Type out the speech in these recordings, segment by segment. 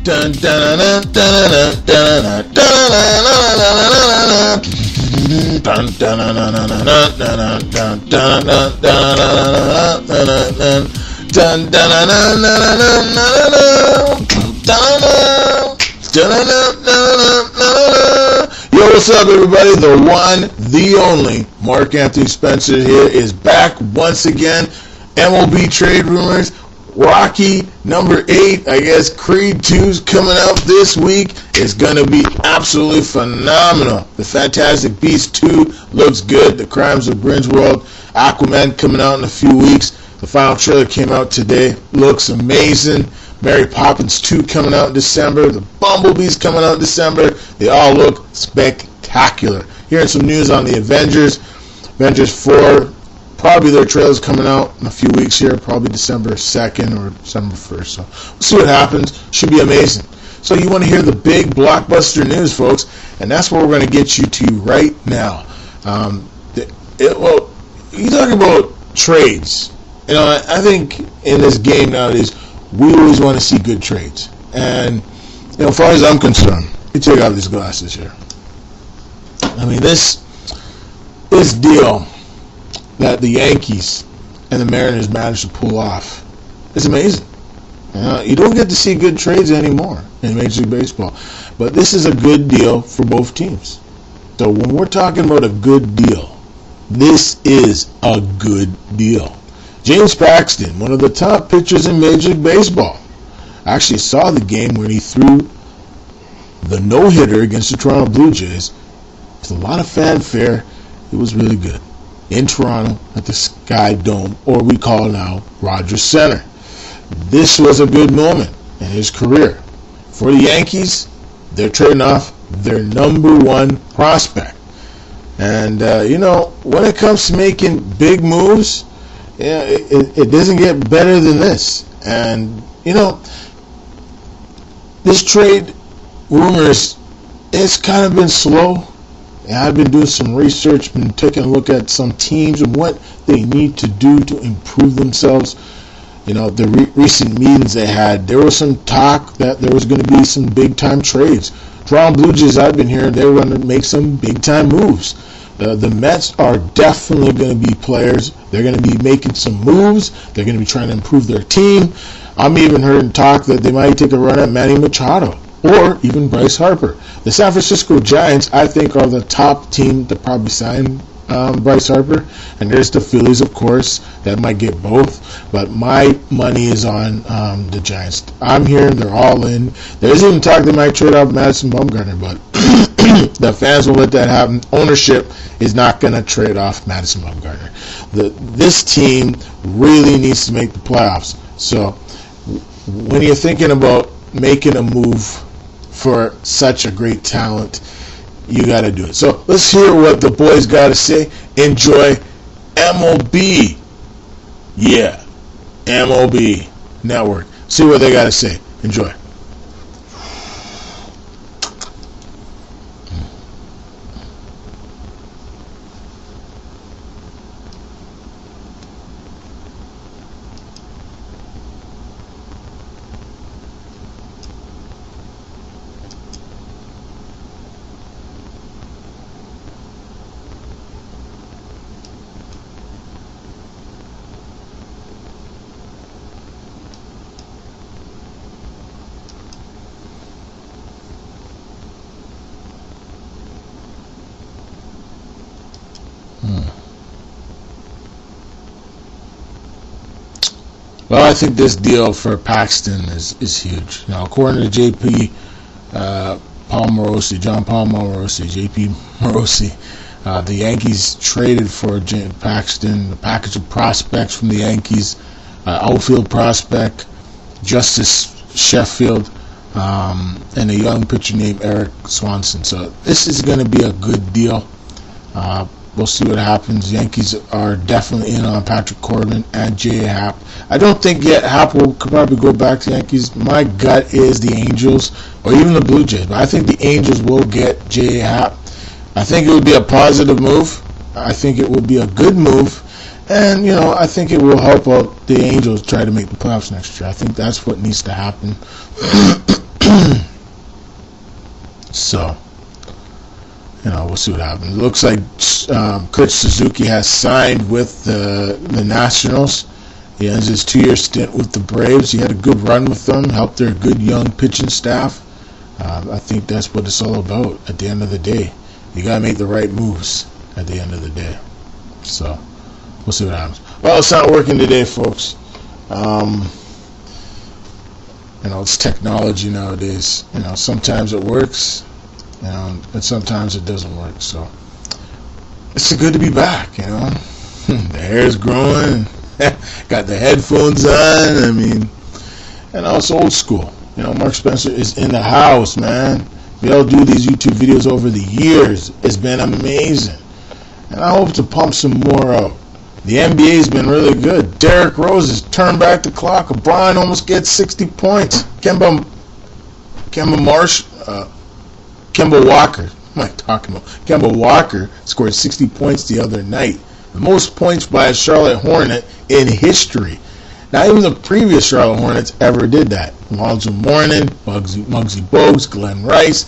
Dun, dun, dun, dun, dun, dun, Yo, what's up, everybody? The one, the only Mark Anthony Spencer here is back once again. MLB trade rumors. Rocky number 8, I guess Creed 2's coming out this week. It's going to be absolutely phenomenal. The Fantastic Beasts 2 looks good. The Crimes of Grindelwald, Aquaman coming out in a few weeks. The final trailer came out today. Looks amazing. Mary Poppins 2 coming out in December. The Bumblebee's coming out in December. They all look spectacular. Hearing some news on the Avengers. Avengers 4. Probably their trailer's coming out in a few weeks here, probably December 2nd or December 1st. So we'll see what happens. Should be amazing. So you want to hear the big blockbuster news, folks, and that's what we're going to get you to right now. You talk about trades. You know, I think in this game nowadays, we always want to see good trades. And, you know, as far as I'm concerned, you take off these glasses here. I mean, this deal that the Yankees and the Mariners managed to pull off is amazing. You don't get to see good trades anymore in Major League Baseball, but this is a good deal for both teams. So when we're talking about a good deal, this is a good deal. James Paxton, one of the top pitchers in Major League Baseball, I actually saw the game when he threw the no-hitter against the Toronto Blue Jays. With a lot of fanfare, it was really good. In Toronto at the Sky Dome, or we call now Rogers Center. This was a good moment in his career. For the Yankees, they're trading off their number one prospect. And, when it comes to making big moves, it doesn't get better than this. And, this trade rumors, it's kind of been slow. I've been doing some research, been taking a look at some teams and what they need to do to improve themselves. The recent meetings they had, there was some talk that there was going to be some big-time trades. Toronto Blue Jays, I've been hearing, they're going to make some big-time moves. The Mets are definitely going to be players. They're going to be making some moves. They're going to be trying to improve their team. I'm even hearing talk that they might take a run at Manny Machado or even Bryce Harper. The San Francisco Giants, I think, are the top team to probably sign Bryce Harper. And there's the Phillies, of course, that might get both. But my money is on the Giants. I'm hearing they're all in. There's even talk they might trade off Madison Bumgarner, but the fans won't let that happen. Ownership is not going to trade off Madison Bumgarner. This team really needs to make the playoffs. So when you're thinking about making a move for such a great talent, you got to do it. So let's hear what the boys got to say. Enjoy MLB. Yeah, MLB Network. See what they got to say. Enjoy. Well, I think this deal for Paxton is huge. Now, according to JP John Paul Morosi, JP Morosi, the Yankees traded for Paxton, a package of prospects from the Yankees, outfield prospect, Justice Sheffield, and a young pitcher named Eric Swanson. So this is going to be a good deal. We'll see what happens. Yankees are definitely in on Patrick Corbin and J.A. Happ. I don't think yet Happ will probably go back to Yankees. My gut is the Angels or even the Blue Jays, but I think the Angels will get J.A. Happ. I think it would be a positive move. I think it will be a good move. And, I think it will help out the Angels try to make the playoffs next year. I think that's what needs to happen. So, we'll see what happens. It looks like Kurt Suzuki has signed with the Nationals. He ends his 2-year stint with the Braves. He had a good run with them, helped their good young pitching staff. I think that's what it's all about at the end of the day. You got to make the right moves at the end of the day. So, we'll see what happens. Well, it's not working today, folks. It's technology nowadays. Sometimes it works, but sometimes it doesn't work. So, it's good to be back, The hair's growing. Got the headphones on. It's old school. Mark Spencer is in the house, man. We all do these YouTube videos over the years. It's been amazing. And I hope to pump some more out. The NBA's been really good. Derrick Rose has turned back the clock. LeBron almost gets 60 points. Kemba Walker. What am I talking about? Kemba Walker scored 60 points the other night. The most points by a Charlotte Hornet in history. Not even the previous Charlotte Hornets ever did that. Alonzo Mourning, Muggsy Bogues, Glenn Rice.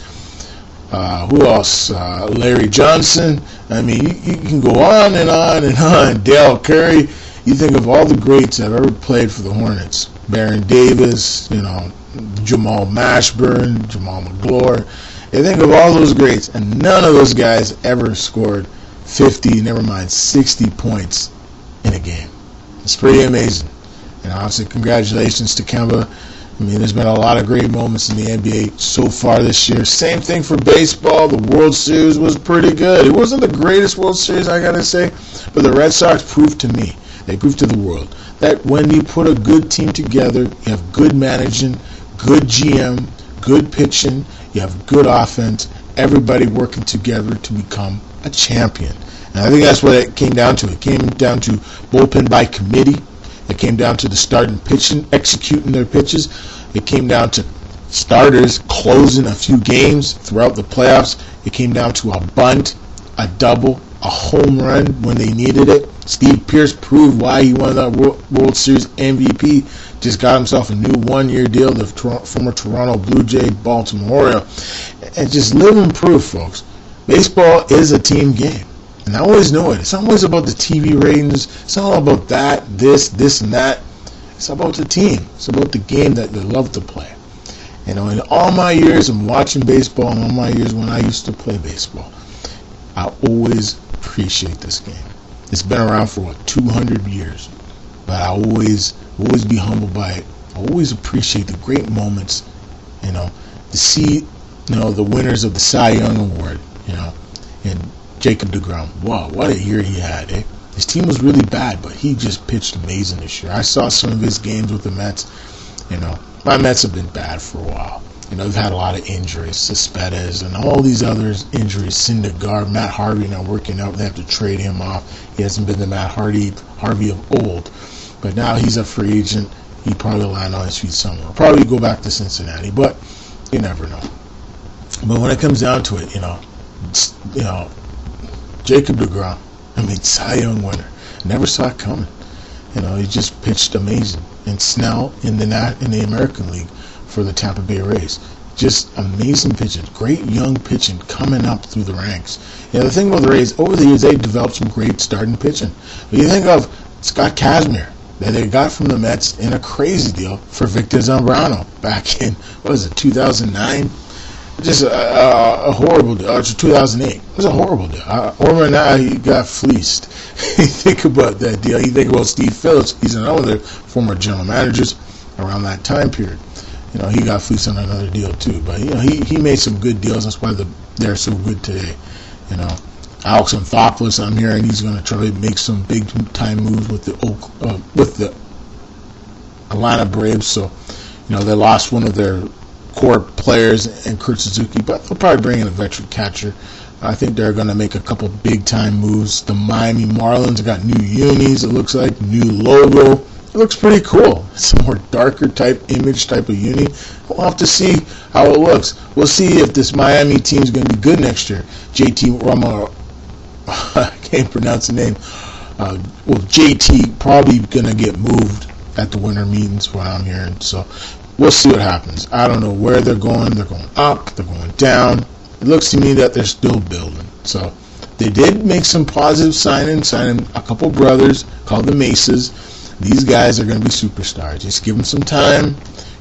Who else? Larry Johnson. You can go on and on and on. Dale Curry. You think of all the greats that have ever played for the Hornets. Baron Davis, Jamal Mashburn, Jamal McGlure. You think of all those greats, and none of those guys ever scored 50, never mind 60 points in a game. It's pretty amazing. Obviously, congratulations to Kemba. There's been a lot of great moments in the NBA so far this year. Same thing for baseball. The World Series was pretty good. It wasn't the greatest World Series, I gotta say, but the Red Sox proved to me, they proved to the world, that when you put a good team together, you have good managing, good GM, good pitching, you have good offense, everybody working together to become a champion. And I think that's what it came down to. It came down to bullpen by committee. It came down to the starting pitching, executing their pitches. It came down to starters closing a few games throughout the playoffs. It came down to a bunt, a double, a home run when they needed it. Steve Pearce proved why he won that World Series MVP. Just got himself a new 1-year deal, the former Toronto Blue Jay, Baltimore Oriole. And just living proof, folks. Baseball is a team game. And I always know it. It's not always about the TV ratings. It's not all about that, this, and that. It's about the team. It's about the game that they love to play. In all my years of watching baseball and all my years when I used to play baseball, I always appreciate this game. It's been around for, 200 years. But I always be humbled by it. I always appreciate the great moments, to see, the winners of the Cy Young Award, and Jacob deGrom. Wow, what a year he had, eh? His team was really bad, but he just pitched amazing this year. I saw some of his games with the Mets. My Mets have been bad for a while. They've had a lot of injuries, Cespedes, and all these other injuries. Syndergaard, Matt Harvey not working out. They have to trade him off. He hasn't been the Matt Harvey of old. But now he's a free agent. He probably land on his feet somewhere. Probably go back to Cincinnati, but you never know. But when it comes down to it, Jacob deGrom, Cy Young winner. Never saw it coming. He just pitched amazing. And Snell in the American League for the Tampa Bay Rays. Just amazing pitching. Great young pitching coming up through the ranks. The thing about the Rays, over the years, they've developed some great starting pitching. But you think of Scott Kazmir that they got from the Mets in a crazy deal for Victor Zambrano back in, 2009? Just a horrible deal. 2008. It was a horrible deal. Over now, he got fleeced. You think about that deal. You think about Steve Phillips. He's another former general managers around that time period. He got fleeced on another deal too. But he made some good deals. That's why they're so good today. Alex Anthopoulos, I'm hearing he's going to try to make some big time moves with the Atlanta Braves. So they lost one of their core players and Kurt Suzuki, but they'll probably bring in a veteran catcher. I think they're going to make a couple big time moves. The Miami Marlins got new unis, it looks like, new logo. It looks pretty cool. It's a more darker image type of uni. We'll have to see how it looks. We'll see if this Miami team is going to be good next year. JT Rama, I can't pronounce the name. JT probably going to get moved at the winter meetings, what I'm hearing. So we'll see what happens. I don't know where they're going. They're going up. They're going down. It looks to me that they're still building. So they did make some positive signing a couple brothers called the Maces. These guys are going to be superstars. Just give them some time.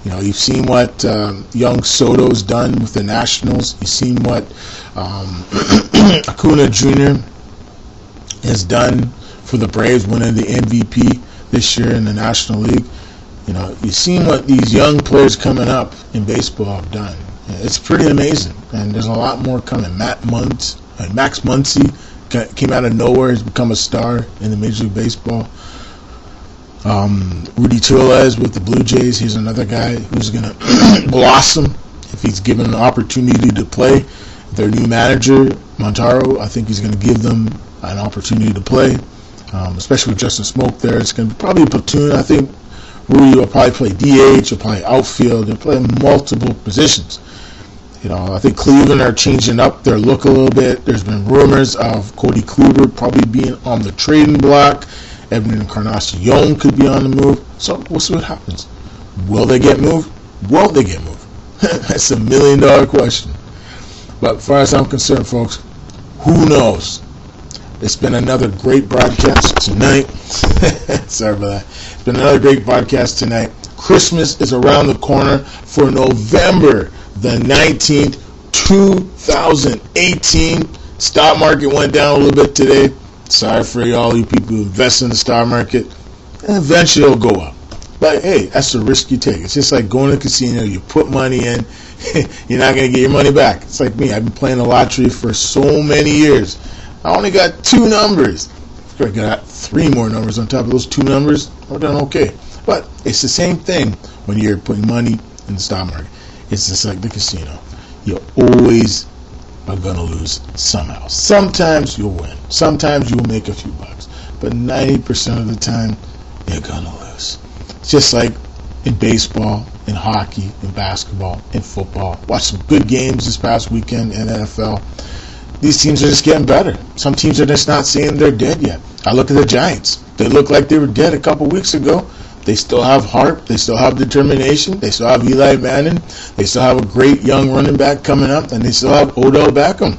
You've seen what young Soto's done with the Nationals. You've seen what Acuna Jr. has done for the Braves, winning the MVP this year in the National League. You've seen what these young players coming up in baseball have done. It's pretty amazing, and there's a lot more coming. Max Muncy came out of nowhere. He's become a star in the Major League Baseball. Rudy Torres with the Blue Jays, he's another guy who's going to blossom if he's given an opportunity to play. Their new manager, Montaro, I think he's going to give them an opportunity to play, especially with Justin Smoke there. It's going to be probably a platoon. I think Rudy will probably play DH, he'll play outfield, he'll play multiple positions. I think Cleveland are changing up their look a little bit. There's been rumors of Cody Kluber probably being on the trading block. Edwin Encarnacion could be on the move. So we'll see what happens. Will they get moved? Won't they get moved? That's $1 million question. But as far as I'm concerned, folks, who knows? It's been another great broadcast tonight. Sorry about that. It's been another great broadcast tonight. Christmas is around the corner for November the 19th, 2018. Stock market went down a little bit today. Sorry for all you people who invest in the stock market. And eventually it'll go up. But hey, that's the risk you take. It's just like going to a casino. You put money in, you're not going to get your money back. It's like me. I've been playing the lottery for so many years. I only got 2 numbers. If I got 3 more numbers on top of those 2 numbers, I've done okay. But it's the same thing when you're putting money in the stock market. It's just like the casino. You always are going to lose somehow. Sometimes you'll win. Sometimes you'll make a few bucks. But 90% of the time, you're going to lose. It's just like in baseball, in hockey, in basketball, in football. Watched some good games this past weekend in NFL. These teams are just getting better. Some teams are just not saying they're dead yet. I look at the Giants. They look like they were dead a couple weeks ago. They still have heart. They still have determination. They still have Eli Manning. They still have a great young running back coming up. And they still have Odell Beckham.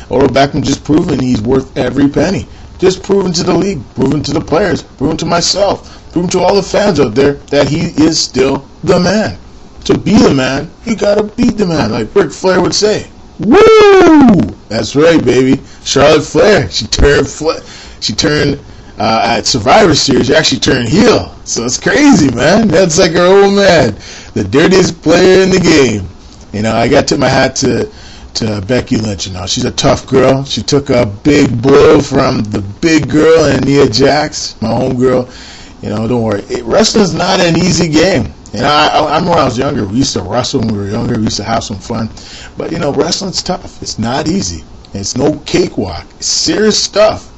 Odell Beckham just proven he's worth every penny. Just proven to the league, proven to the players, proven to myself, proven to all the fans out there that he is still the man. To be the man, you got to beat the man, like Ric Flair would say. Woo! That's right, baby. Charlotte Flair. She turned at Survivor Series. She actually turned heel. So it's crazy, man. That's like her old man, the dirtiest player in the game. I got to tip my hat to Becky Lynch. She's a tough girl. She took a big blow from the big girl and Nia Jax, my homegirl. Don't worry. Wrestling's not an easy game. I remember when I was younger, we used to wrestle when we were younger. We used to have some fun. But, wrestling's tough. It's not easy. It's no cakewalk. It's serious stuff.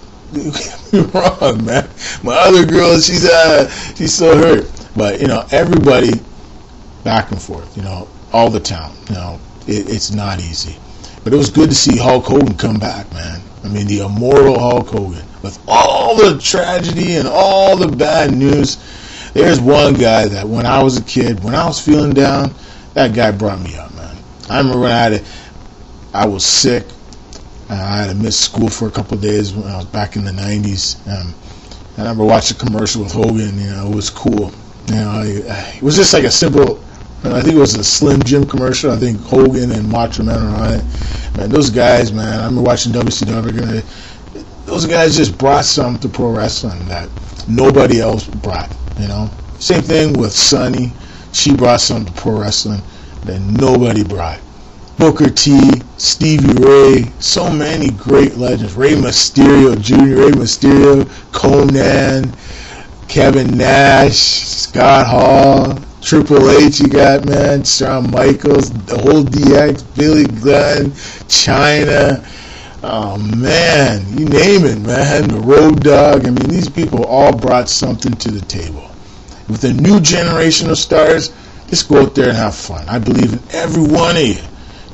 You're wrong, man. My other girl, she's so hurt. But, everybody back and forth, all the time. It's not easy. But it was good to see Hulk Hogan come back, man. I mean, the immortal Hulk Hogan. With all the tragedy and all the bad news, there's one guy that when I was a kid, when I was feeling down, that guy brought me up, man. I remember when I was sick. I had to miss school for a couple of days when I was back in the 90s. I remember watching a commercial with Hogan. It was cool. It was just like a simple, I think it was a Slim Jim commercial. I think Hogan and Macho Man are on it. Man, those guys, man, I remember watching WCW. Those guys just brought something to pro wrestling that nobody else brought, Same thing with Sunny. She brought something to pro wrestling that nobody brought. Booker T, Stevie Ray, so many great legends. Rey Mysterio Jr., Rey Mysterio, Conan, Kevin Nash, Scott Hall, Triple H you got, man, Shawn Michaels, the whole DX, Billy Gunn, Chyna, oh man, you name it, man, the Road Dogg. I mean, these people all brought something to the table. With the new generation of stars, just go out there and have fun. I believe in every one of you.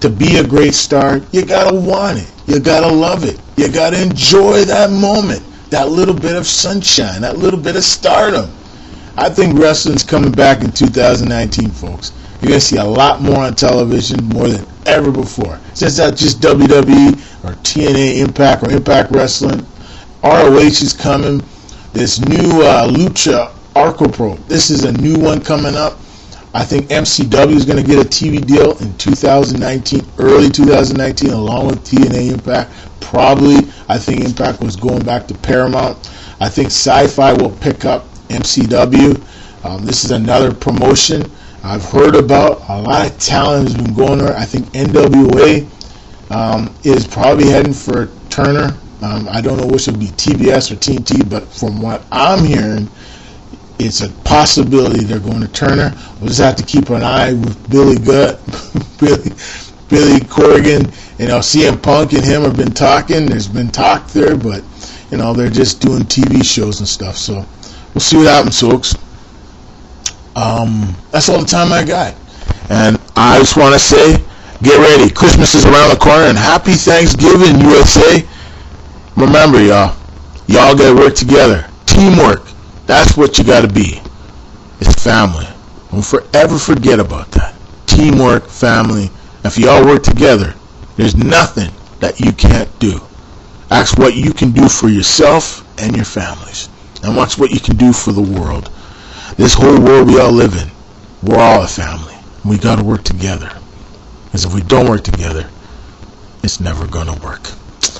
To be a great star, you gotta want it. You gotta love it. You gotta enjoy that moment, that little bit of sunshine, that little bit of stardom. I think wrestling's coming back in 2019, folks. You're going to see a lot more on television, more than ever before. Since that's just WWE or TNA Impact or Impact Wrestling, ROH is coming. This new Lucha Arco-Pro, this is a new one coming up. I think MCW is going to get a TV deal in 2019, early 2019, along with TNA Impact. Probably, I think Impact was going back to Paramount. I think Sci-Fi will pick up MCW. This is another promotion I've heard about. A lot of talent has been going there. I think NWA is probably heading for Turner. I don't know which would be TBS or TNT, but from what I'm hearing, it's a possibility they're going to Turner. We'll just have to keep an eye with Billy Corgan. CM Punk and him have been talking. There's been talk there, but they're just doing TV shows and stuff. So we'll see what happens, folks. That's all the time I got. And I just want to say, get ready. Christmas is around the corner, and happy Thanksgiving, USA. Remember, y'all got to work together. Teamwork. That's what you got to be. It's family. Don't forever forget about that. Teamwork, family. If you all work together, there's nothing that you can't do. Ask what you can do for yourself and your families. And watch what you can do for the world. This whole world we all live in, we're all a family. We got to work together. Because if we don't work together, it's never going to work.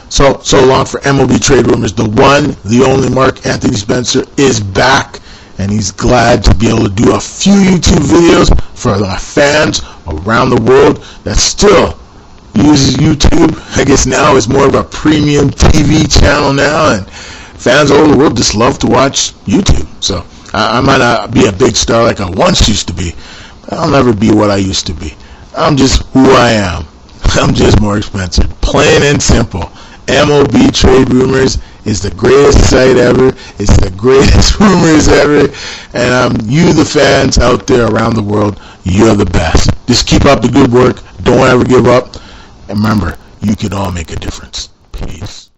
So long for MLB Trade Rumors. The one, the only Mark Anthony Spencer is back, and he's glad to be able to do a few YouTube videos for our fans around the world that still uses YouTube. I guess now it's more of a premium TV channel now, and fans all over the world just love to watch YouTube. So I might not be a big star like I once used to be, but I'll never be what I used to be. I'm just who I am. I'm just more expensive. Plain and simple. MLB Trade Rumors is the greatest site ever. It's the greatest rumors ever. And you, the fans out there around the world, you're the best. Just keep up the good work. Don't ever give up. And remember, you can all make a difference. Peace.